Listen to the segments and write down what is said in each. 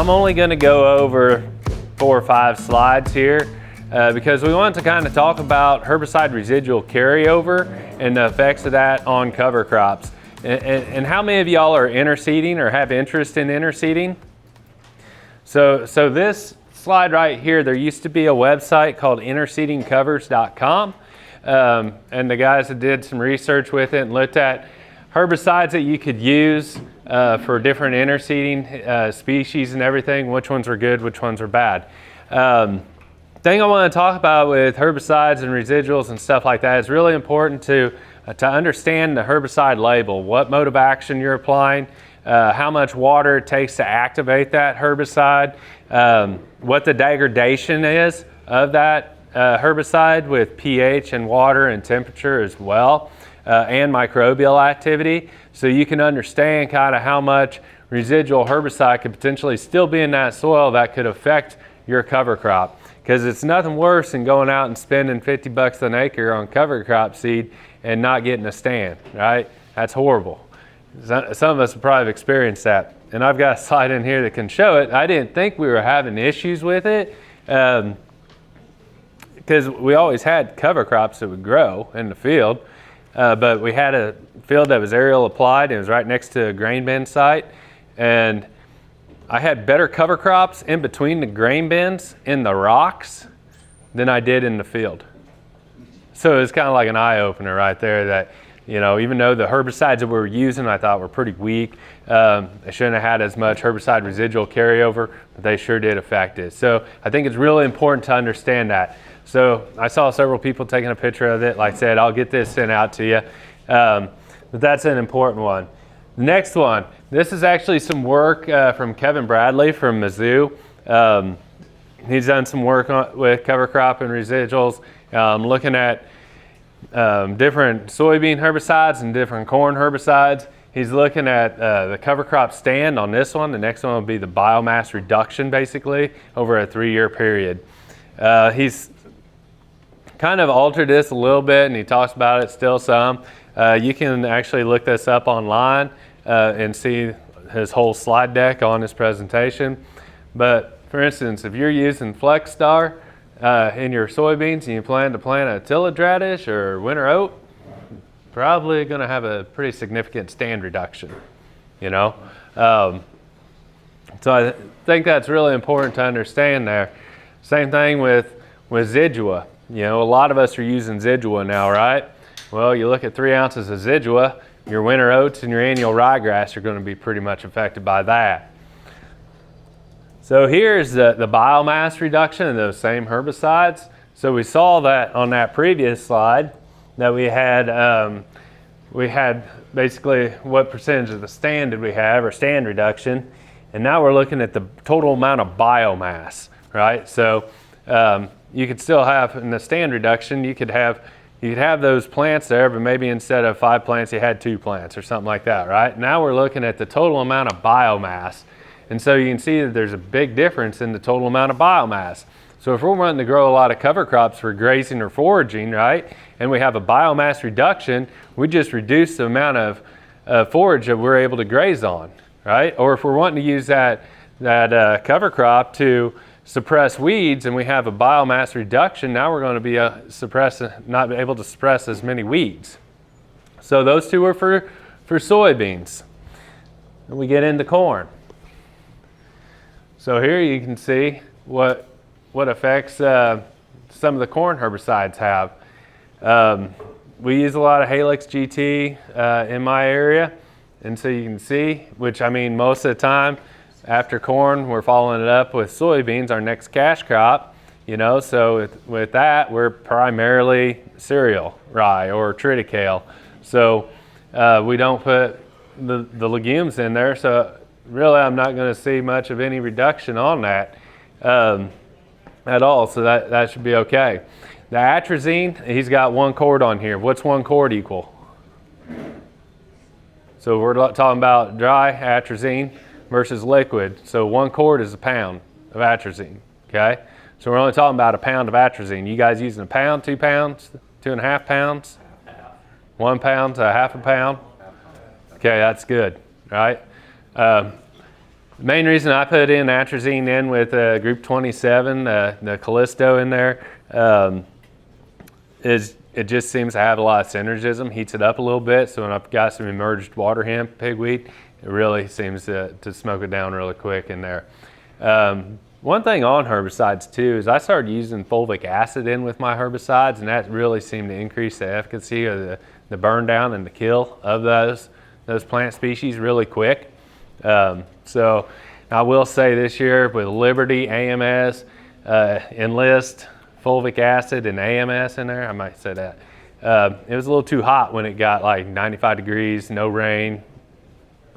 I'm only going to go over 4 or 5 slides here because we want to kind of talk about herbicide residual carryover and the effects of that on cover crops. And how many of y'all are interseeding or have interest in interseeding? So this slide right here, there used to be a website called interseedingcovers.com, and the guys that did some research with it and looked at herbicides that you could use for different interseeding species and everything, which ones are good, which ones are bad. Thing I want to talk about with herbicides and residuals and stuff like that is really important to understand the herbicide label, what mode of action you're applying, how much water it takes to activate that herbicide, what the degradation is of that herbicide with pH and water and temperature as well, and microbial activity, so you can understand kind of how much residual herbicide could potentially still be in that soil that could affect your cover crop. Because it's nothing worse than going out and spending $50 an acre on cover crop seed and not getting a stand, right? That's horrible. Some of us have probably experienced that. And I've got a slide in here that can show it. I didn't think we were having issues with it because we always had cover crops that would grow in the field. But we had a field that was aerial applied. It was right next to a grain bin site. And I had better cover crops in between the grain bins in the rocks than I did in the field. So it was kind of like an eye-opener right there that, you know, even though the herbicides that we were using I thought were pretty weak, they shouldn't have had as much herbicide residual carryover, but they sure did affect it. So I think it's really important to understand that. So I saw several people taking a picture of it. Like I said, I'll get this sent out to you. But that's an important one. The next one, this is actually some work from Kevin Bradley from Mizzou. He's done some work with cover crop and residuals, looking at different soybean herbicides and different corn herbicides. He's looking at the cover crop stand on this one. The next one will be the biomass reduction, basically, over a 3-year period. He's kind of altered this a little bit, and he talks about it still some. You can actually look this up online and see his whole slide deck on his presentation. But for instance, if you're using FlexStar in your soybeans and you plan to plant a tillage radish or winter oat, probably going to have a pretty significant stand reduction, you know. So I think that's really important to understand there. Same thing with Zidua. You know, a lot of us are using Zidua now, right? Well, you look at 3 ounces of Zidua, your winter oats and your annual ryegrass are going to be pretty much affected by that. So here's the biomass reduction of those same herbicides. So we saw that on that previous slide that we had basically what percentage of the stand did we have, or stand reduction, and now we're looking at the total amount of biomass, right? So you could still have in the stand reduction, you could have those plants there, but maybe instead of 5 plants, you had 2 plants or something like that, right? Now we're looking at the total amount of biomass. And so you can see that there's a big difference in the total amount of biomass. So if we're wanting to grow a lot of cover crops for grazing or foraging, right, and we have a biomass reduction, we just reduce the amount of forage that we're able to graze on, right? Or if we're wanting to use that cover crop to suppress weeds and we have a biomass reduction, now we're going to be not able to suppress as many weeds. So those two are for soybeans. And we get into corn. So here you can see what effects some of the corn herbicides have. We use a lot of Halix GT in my area, and so you can see, which I mean most of the time after corn we're following it up with soybeans, our next cash crop, you know. So with that we're primarily cereal rye or triticale. So we don't put the legumes in there, so really I'm not going to see much of any reduction on that at all, so that should be okay. The atrazine, he's got 1 quart on here. What's 1 quart equal? So we're talking about dry atrazine versus liquid. So 1 quart is a pound of atrazine, okay? So we're only talking about a pound of atrazine. You guys using a pound, 2 pounds, 2.5 pounds? 1 pound to 1/2 pound? Okay, that's good, right? The main reason I put in atrazine in with group 27, the Callisto in there, is it just seems to have a lot of synergism, heats it up a little bit. So when I've got some emerged water hemp pigweed, it really seems to smoke it down really quick in there. One thing on herbicides too is I started using fulvic acid in with my herbicides, and that really seemed to increase the efficacy of the burn down and the kill of those plant species really quick. So I will say this year with Liberty, AMS, Enlist, fulvic acid, and AMS in there, I might say that, it was a little too hot when it got like 95 degrees, no rain,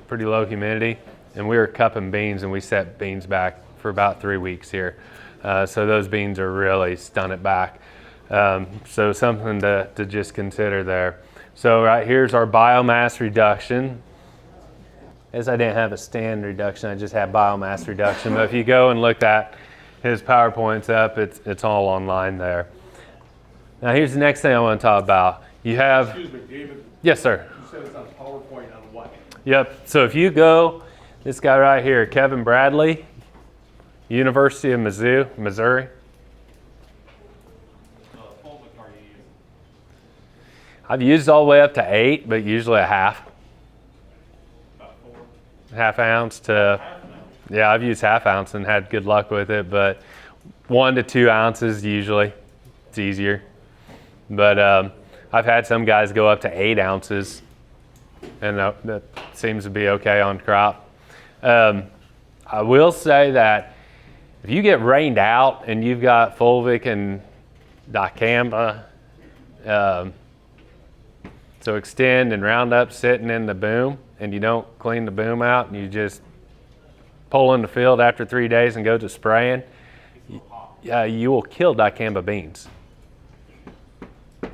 pretty low humidity, and we were cupping beans, and we set beans back for about 3 weeks here. So those beans are really stunted back. So something to just consider there. So right here's our biomass reduction. As I didn't have a stand reduction, I just had biomass reduction. But if you go and look at his PowerPoint's up, it's all online there. Now here's the next thing I want to talk about. You have... Excuse me, David. Yes, sir. You said it's on PowerPoint on what? Yep. So if you go, this guy right here, Kevin Bradley, University of Missouri. Fulvic are you using? I've used all the way up to 8, but usually a half. About 4? Half ounce to... Yeah, I've used half ounce and had good luck with it, but 1 to 2 ounces usually. It's easier. But I've had some guys go up to 8 ounces, and that seems to be okay on crop. I will say that if you get rained out and you've got fulvic and dicamba, so extend and Roundup sitting in the boom, and you don't clean the boom out and you just pull in the field after 3 days and go to spraying, you will kill dicamba beans.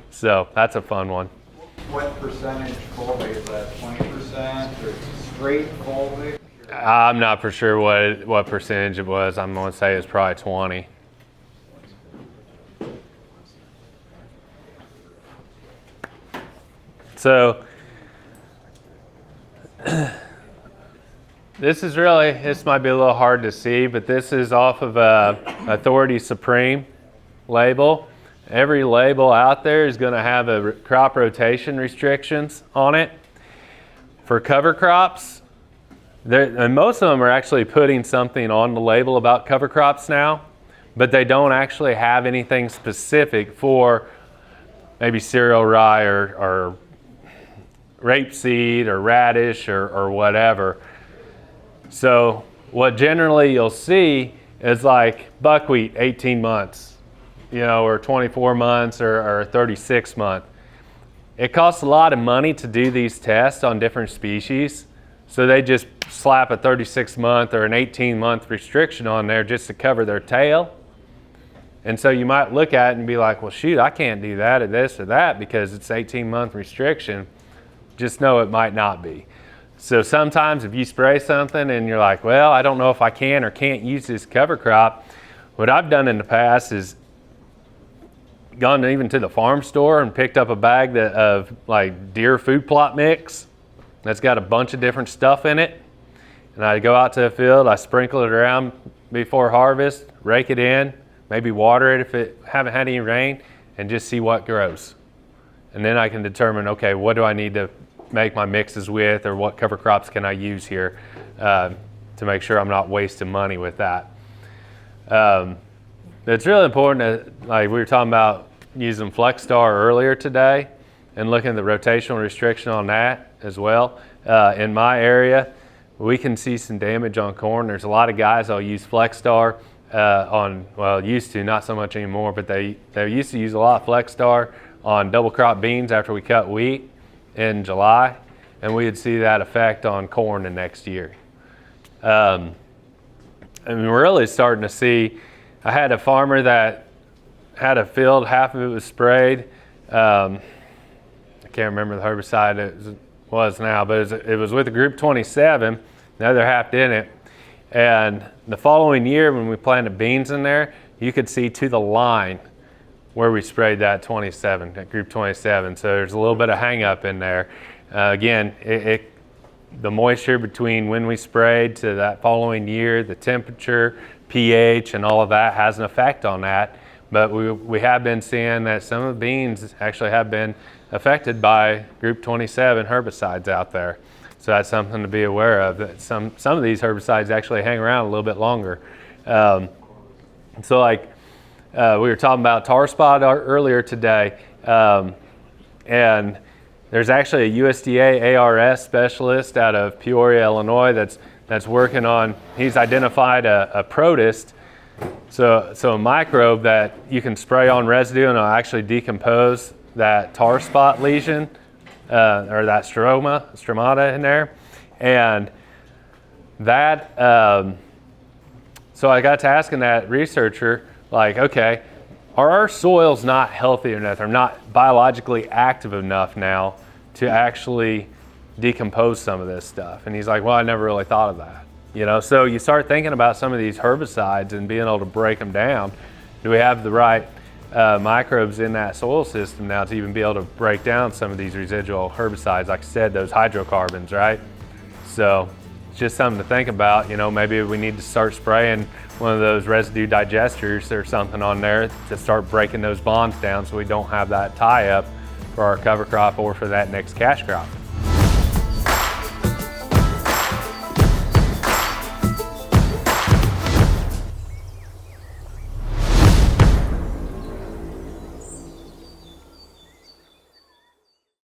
So that's a fun one. What percentage fulvic is that? 20% or straight fulvic? I'm not for sure what percentage it was. I'm going to say it's probably 20. So this might be a little hard to see, but this is off of a Authority Supreme label. Every label out there is going to have a crop rotation restrictions on it. For cover crops, and most of them are actually putting something on the label about cover crops now, but they don't actually have anything specific for maybe cereal rye or rapeseed or radish or whatever. So what generally you'll see is like buckwheat 18 months, or 24 months or 36 months. It costs a lot of money to do these tests on different species. So they just slap a 36-month or an 18-month restriction on there just to cover their tail. And so you might look at it and be like, well, shoot, I can't do that or this or that because it's 18-month restriction. Just know it might not be. So sometimes if you spray something and you're like, well, I don't know if I can or can't use this cover crop, what I've done in the past is gone even to the farm store and picked up a bag of like deer food plot mix that's got a bunch of different stuff in it. And I go out to the field, I sprinkle it around before harvest, rake it in, maybe water it if it haven't had any rain, and just see what grows. And then I can determine, okay, what do I need to make my mixes with, or what cover crops can I use here to make sure I'm not wasting money with that. It's really important that, like we were talking about using FlexStar earlier today and looking at the rotational restriction on that as well. In my area, we can see some damage on corn. There's a lot of guys that'll use FlexStar used to, not so much anymore, but they used to use a lot of FlexStar on double crop beans after we cut wheat in July, and we would see that effect on corn the next year. And we're really starting to see, I had a farmer that had a field, half of it was sprayed. I can't remember the herbicide it was now, but it was with the Group 27, the other half didn't. And the following year when we planted beans in there, you could see to the line where we sprayed that Group 27. So there's a little bit of hang up in there. Again, the moisture between when we sprayed to that following year, the temperature, pH, and all of that has an effect on that. But we have been seeing that some of the beans actually have been affected by Group 27 herbicides out there. So that's something to be aware of. That some of these herbicides actually hang around a little bit longer. So like we were talking about tar spot earlier today, and there's actually a USDA ARS specialist out of Peoria, Illinois that's working on, he's identified a protist, so a microbe that you can spray on residue and it'll actually decompose that tar spot lesion or that stromata in there. And that, so I got to asking that researcher, like, okay, are our soils not healthy enough, or not biologically active enough now to actually decompose some of this stuff? And he's like, well, I never really thought of that. You know, so you start thinking about some of these herbicides and being able to break them down. Do we have the right microbes in that soil system now to even be able to break down some of these residual herbicides, like I said, those hydrocarbons, right? So it's just something to think about. You know, maybe we need to start spraying one of those residue digesters or something on there to start breaking those bonds down so we don't have that tie up for our cover crop or for that next cash crop.